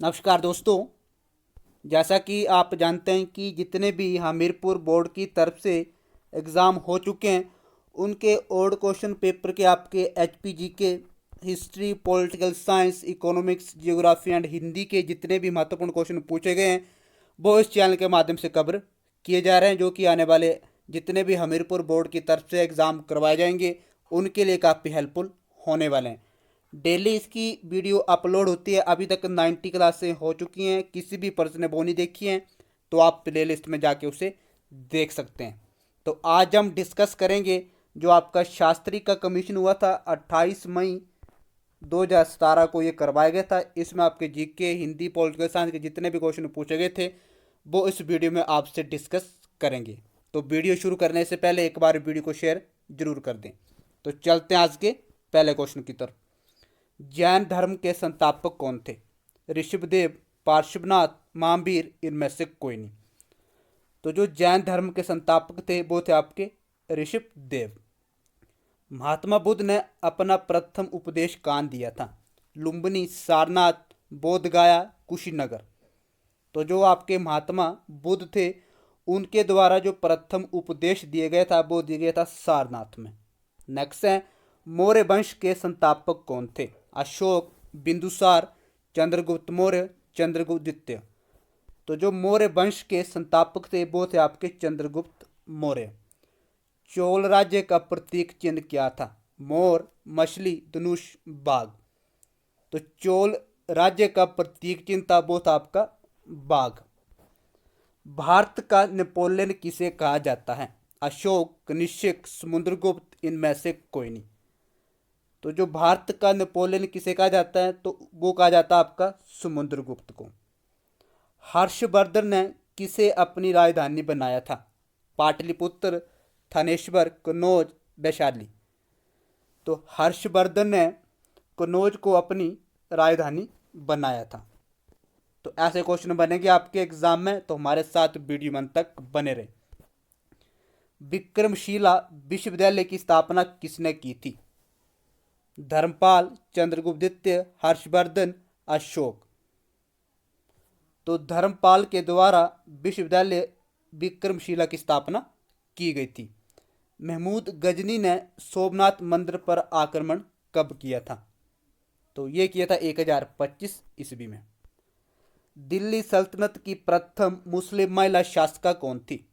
नमस्कार दोस्तों। जैसा कि आप जानते हैं कि जितने भी हमीरपुर बोर्ड की तरफ से एग्ज़ाम हो चुके हैं उनके ओल्ड क्वेश्चन पेपर के आपके एचपीजी के history, political science, economics, geography and Hindi के जितने भी महत्वपूर्ण क्वेश्चन पूछे गए हैं वो इस चैनल के माध्यम से कवर किए जा रहे हैं, जो कि आने वाले जितने भी हमीरपुर बोर्ड की तरफ से एग्ज़ाम करवाए जाएंगे उनके लिए काफ़ी हेल्पफुल होने वाले हैं। डेली इसकी वीडियो अपलोड होती है। अभी तक 90 क्लासें हो चुकी हैं। किसी भी पर्सन ने वो नहीं देखी हैं तो आप प्लेलिस्ट में जाके उसे देख सकते हैं। तो आज हम डिस्कस करेंगे जो आपका शास्त्री का कमीशन हुआ था 28 मई 2017 को ये करवाया गया था। इसमें आपके जीके, हिंदी, पॉलिटिकल साइंस के जितने भी क्वेश्चन पूछे गए थे वो इस वीडियो में आपसे डिस्कस करेंगे। तो वीडियो शुरू करने से पहले एक बार वीडियो को शेयर जरूर कर दें। तो चलते हैं आज के पहले क्वेश्चन की तरफ। जैन धर्म के संस्थापक कौन थे? ऋषभदेव, पार्श्वनाथ, महावीर, इनमें से कोई नहीं। तो जो जैन धर्म के संस्थापक थे वो थे आपके ऋषभदेव। महात्मा बुद्ध ने अपना प्रथम उपदेश कहाँ दिया था? लुम्बिनी, सारनाथ, बोधगया, कुशीनगर। तो जो आपके महात्मा बुद्ध थे उनके द्वारा जो प्रथम उपदेश दिया गया था वो दिया गया था सारनाथ में। नेक्स्ट है, मौर्य वंश के संस्थापक कौन थे? अशोक, बिंदुसार, चंद्रगुप्त मौर्य, चंद्रगुप्त द्वितीय। तो जो मौर्य वंश के संस्थापक थे वो थे आपके चंद्रगुप्त मौर्य। चोल राज्य का प्रतीक चिन्ह क्या था? मोर, मछली, धनुष, बाघ। तो चोल राज्य का प्रतीक चिन्ह था वो था आपका बाघ। भारत का नेपोलियन किसे कहा जाता है? अशोक, कनिष्क, समुद्रगुप्त, इनमें से कोई नहीं। तो जो भारत का नेपोलियन किसे कहा जाता है तो वो कहा जाता है आपका समुद्रगुप्त को। हर्षवर्धन ने किसे अपनी राजधानी बनाया था? पाटलिपुत्र, थानेश्वर, कन्नौज, वैशाली। तो हर्षवर्धन ने कन्नौज को अपनी राजधानी बनाया था। तो ऐसे क्वेश्चन बनेंगे आपके एग्जाम में, तो हमारे साथ वीडियो में तक बने रहे। विक्रमशिला विश्वविद्यालय की स्थापना किसने की थी? धर्मपाल, चंद्रगुप्त द्वितीय, हर्षवर्धन, अशोक। तो धर्मपाल के द्वारा विश्वविद्यालय विक्रमशिला की स्थापना की गई थी। महमूद गजनी ने सोमनाथ मंदिर पर आक्रमण कब किया था? तो ये किया था 1025 ईस्वी में। दिल्ली सल्तनत की प्रथम मुस्लिम महिला शासिका कौन थी?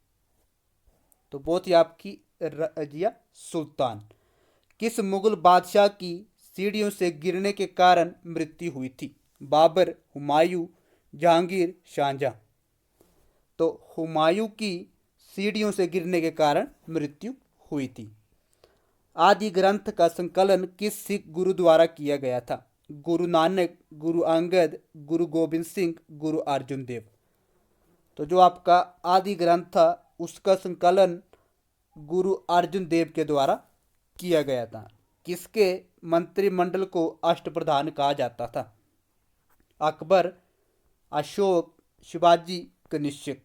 तो वो थी आपकी रजिया सुल्तान। किस मुगल बादशाह की सीढ़ियों से गिरने के कारण मृत्यु हुई थी? बाबर, हुमायूं, जहांगीर, शाहजहां। तो हुमायूं की सीढ़ियों से गिरने के कारण मृत्यु हुई थी। आदि ग्रंथ का संकलन किस सिख गुरु द्वारा किया गया था? गुरु नानक, गुरु अंगद, गुरु गोविंद सिंह, गुरु अर्जुन देव। तो जो आपका आदि ग्रंथ था उसका संकलन गुरु अर्जुन देव के द्वारा किया गया था। किसके मंत्रिमंडल को अष्टप्रधान कहा जाता था? अकबर, अशोक, शिवाजी, कनिष्क।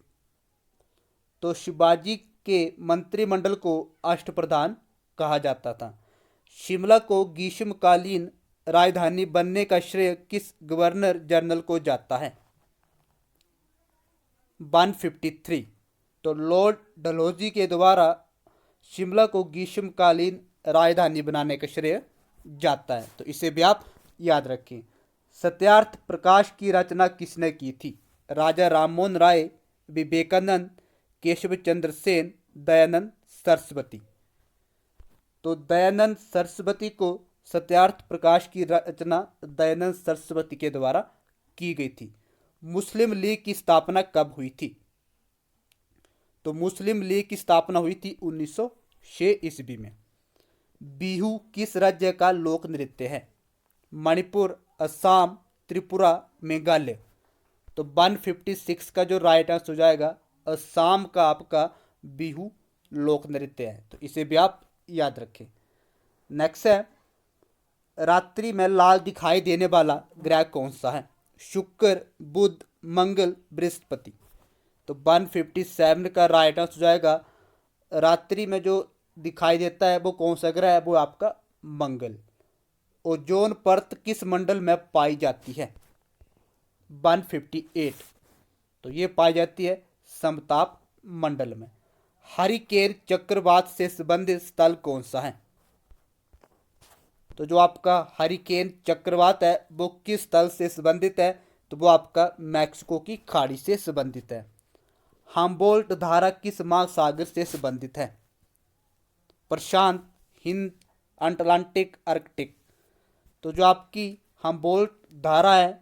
तो शिवाजी के मंत्रिमंडल को अष्टप्रधान कहा जाता था। शिमला को ग्रीष्मकालीन राजधानी बनने का श्रेय किस गवर्नर जनरल को जाता है? 153। तो लॉर्ड डलहौजी के द्वारा शिमला को ग्रीष्मकालीन राजधानी बनाने का श्रेय जाता है, तो इसे भी आप याद रखें। सत्यार्थ प्रकाश की रचना किसने की थी? राजा राममोहन राय, विवेकानंद, केशव चंद्र सेन, दयानंद सरस्वती। तो दयानंद सरस्वती को सत्यार्थ प्रकाश की रचना दयानंद सरस्वती के द्वारा की गई थी। मुस्लिम लीग की स्थापना कब हुई थी? तो मुस्लिम लीग की स्थापना हुई थी 1906 ईस्वी में। बिहू किस राज्य का लोक नृत्य है? मणिपुर, असम, त्रिपुरा, मेघालय। तो 156 का जो राइट आंसर हो जाएगा असम का आपका बिहू लोक नृत्य है, तो इसे भी आप याद रखें। नेक्स्ट है, रात्रि में लाल दिखाई देने वाला ग्रह कौन सा है? शुक्र, बुध, मंगल, बृहस्पति। तो 157 का राइट आंसर हो जाएगा रात्रि में जो दिखाई देता है वो कौन सा ग्रह है? वो आपका मंगल। ओजोन परत किस मंडल में पाई जाती है? 158। तो ये पाई जाती है समताप मंडल में। हरिकेन चक्रवात से संबंधित स्थल कौन सा है? तो जो आपका हरिकेन चक्रवात है वो किस स्थल से संबंधित है? तो वो आपका मैक्सिको की खाड़ी से संबंधित है। हम्बोल्ट धारा किस महासागर से संबंधित है? प्रशांत, हिंद, अटलांटिक, आर्कटिक। तो जो आपकी हम्बोल्ट धारा है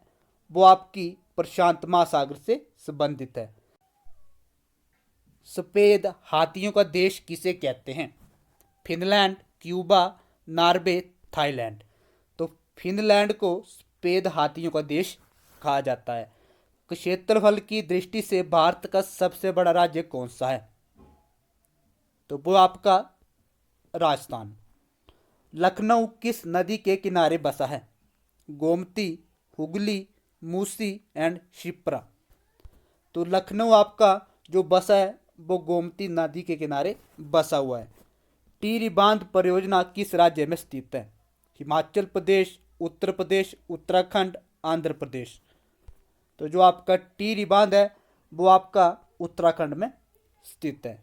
वो आपकी प्रशांत महासागर से संबंधित है। सफेद हाथियों का देश किसे कहते हैं? Finland, Cuba, Norway, Thailand. तो फिनलैंड को सफेद हाथियों का देश कहा जाता है। क्षेत्रफल की दृष्टि से भारत का सबसे बड़ा राज्य कौन सा है? तो वो आपका राजस्थान। लखनऊ किस नदी के किनारे बसा है? गोमती, हुगली, मूसी एंड शिप्रा। तो लखनऊ आपका जो बसा है वो गोमती नदी के किनारे बसा हुआ है। टिहरी बांध परियोजना किस राज्य में स्थित है? हिमाचल प्रदेश, उत्तर प्रदेश, उत्तराखंड, आंध्र प्रदेश। तो जो आपका टिहरी बांध है वो आपका उत्तराखंड में स्थित है।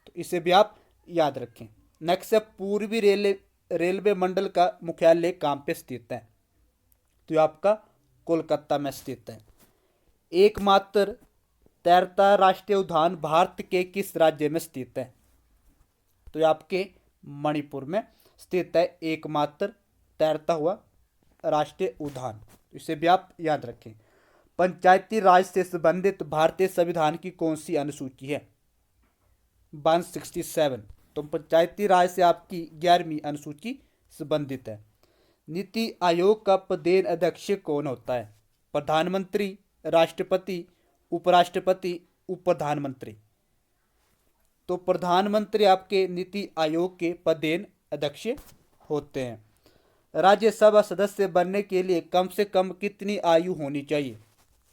तो इसे भी आप याद रखें। नेक्स्ट है पूर्वी रेलवे मंडल का मुख्यालय कहाँ पे स्थित है? तो ये आपका कोलकाता में स्थित है। एकमात्र तैरता राष्ट्रीय उद्यान भारत के किस राज्य में स्थित है? तो ये आपके मणिपुर में स्थित है एकमात्र तैरता हुआ राष्ट्रीय उद्यान। इसे भी आप याद रखें। पंचायती राज से संबंधित भारतीय संविधान की कौन सी अनुसूची है? 167। तो पंचायती राज से आपकी 11वीं अनुसूची संबंधित है। नीति आयोग का प्रदेश अध्यक्ष कौन होता है? प्रधानमंत्री, राष्ट्रपति, उपराष्ट्रपति, उप प्रधानमंत्री। तो प्रधानमंत्री आपके नीति आयोग के प्रदेश अध्यक्ष होते हैं। राज्यसभा सदस्य बनने के लिए कम से कम कितनी आयु होनी चाहिए?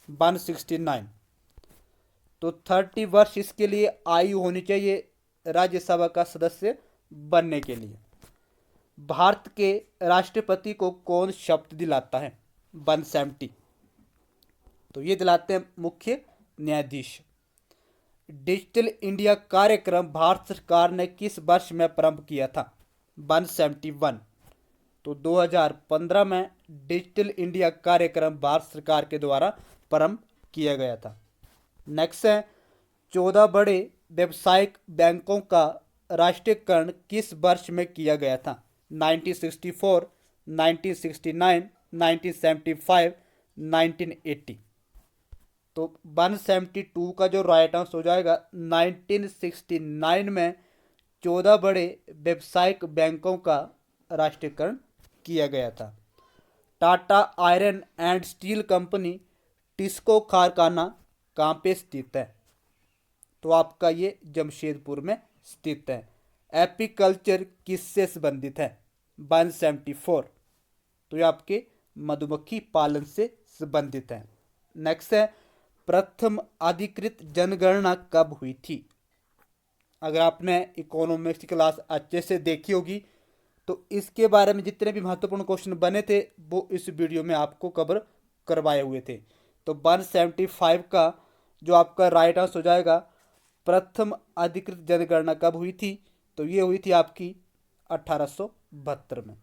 169। तो 30 वर्ष इसके लिए आयु होनी चाहिए राज्यसभा का सदस्य बनने के लिए। भारत के राष्ट्रपति को कौन शपथ दिलाता है? 170। तो ये दिलाते हैं मुख्य न्यायाधीश। डिजिटल इंडिया कार्यक्रम भारत सरकार ने किस वर्ष में प्रारंभ किया था? 171। तो 2015 में डिजिटल इंडिया कार्यक्रम भारत सरकार के द्वारा प्रारंभ किया गया था। नेक्स्ट है 14 बड़े व्यावसायिक बैंकों का राष्ट्रीयकरण किस वर्ष में किया गया था? 1964, 1969, 1975, 1980। तो 172 का जो राइट आंसर हो जाएगा 1969 में 14 बड़े व्यावसायिक बैंकों का राष्ट्रीयकरण किया गया था। Tata iron and steel company TISCO कारखाना कहाँ पे स्थित है? तो आपका ये जमशेदपुर में स्थित है। एपीकल्चर किससे संबंधित है? 174। तो ये आपके मधुमक्खी पालन से संबंधित है। नेक्स्ट है प्रथम अधिकृत जनगणना कब हुई थी? अगर आपने इकोनॉमिक्स की क्लास अच्छे से देखी होगी तो इसके बारे में जितने भी महत्वपूर्ण क्वेश्चन बने थे वो इस वीडियो में आपको कवर करवाए हुए थे। तो 175 का जो आपका राइट आंसर हो जाएगा प्रथम अधिकृत जनगणना कब हुई थी? तो ये हुई थी आपकी 1872 में।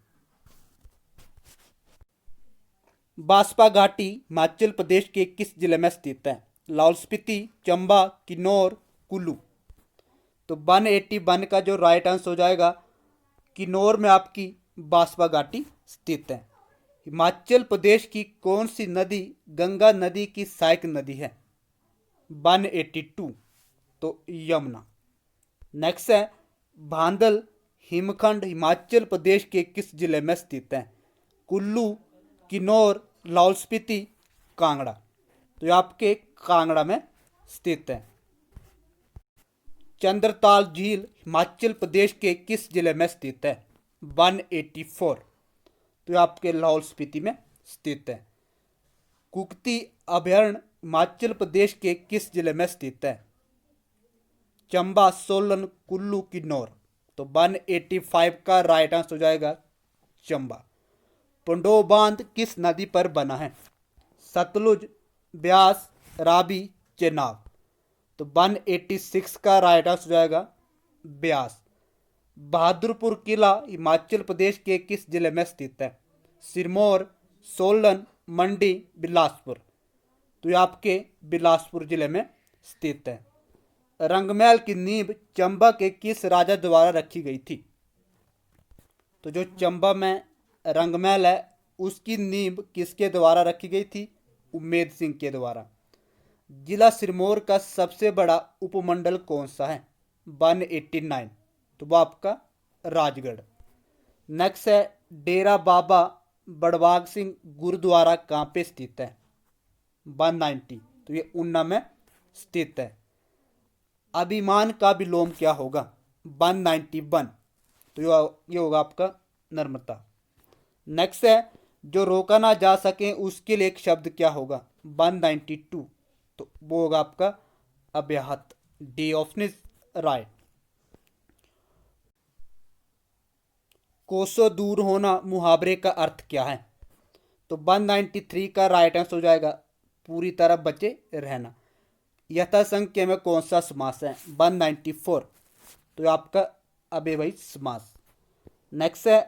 बांसपा घाटी हिमाचल प्रदेश के किस जिले में स्थित है? लाहौल स्पीति, चंबा, किन्नौर, कुल्लू। तो 181 का जो राइट आंसर हो जाएगा किन्नौर में आपकी बांसपा घाटी स्थित है। हिमाचल प्रदेश की कौन सी नदी गंगा नदी की सहायक नदी है? 182। तो यमुना। नेक्स्ट है भांदल हिमखंड हिमाचल प्रदेश के किस जिले में स्थित है? कुल्लू, किन्नौर, लाहौल स्पीति, कांगड़ा। तो ये आपके कांगड़ा में स्थित है। चंद्रताल झील हिमाचल प्रदेश के किस जिले में स्थित है? 184। तो ये आपके लाहौल स्पीति में स्थित है। कुक्ती अभयारण्य हिमाचल प्रदेश के किस जिले में स्थित है? चंबा, सोलन, कुल्लू, किन्नौर। तो 185 का राइट आंसर हो जाएगा चंबा। पंडोह बांध किस नदी पर बना है? सतलुज, ब्यास, रावी, चेनाब। तो 186 का राइट आंसर हो जाएगा ब्यास। बहादुरपुर किला हिमाचल प्रदेश के किस जिले में स्थित है? सिरमौर, सोलन, मंडी, बिलासपुर। तो ये आपके बिलासपुर जिले में स्थित है। रंगमहल की नींव चंबा के किस राजा द्वारा रखी गई थी? तो जो चंबा में रंगमहल है उसकी नींव किसके द्वारा रखी गई थी? उम्मेद सिंह के द्वारा। जिला सिरमौर का सबसे बड़ा उपमंडल कौन सा है? 189। तो वो आपका राजगढ़। नेक्स्ट है डेरा बाबा बड़बाग सिंह गुरुद्वारा कहाँ पे स्थित है? 190। तो ये ऊना में स्थित है। अभिमान का विलोम क्या होगा? 191। तो ये होगा आपका नर्मदा। नेक्स्ट है जो रोका ना जा सके उसके लिए एक शब्द क्या होगा? 192। तो वो होगा आपका अव्याहत। D option is right. कोसों दूर होना मुहावरे का अर्थ क्या है? तो 193 का राइट आंसर हो जाएगा पूरी तरह बचे रहना। यथासंख्य में कौन सा समास है? 194। तो आपका अव्ययी समास। नेक्स्ट है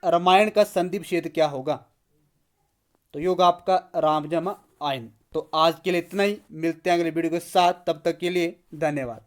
रामायण का संधि विच्छेद क्या होगा? तो ये होगा आपका राम जमा आयन। तो आज के लिए इतना ही, मिलते हैं अगले वीडियो के साथ, तब तक के लिए धन्यवाद।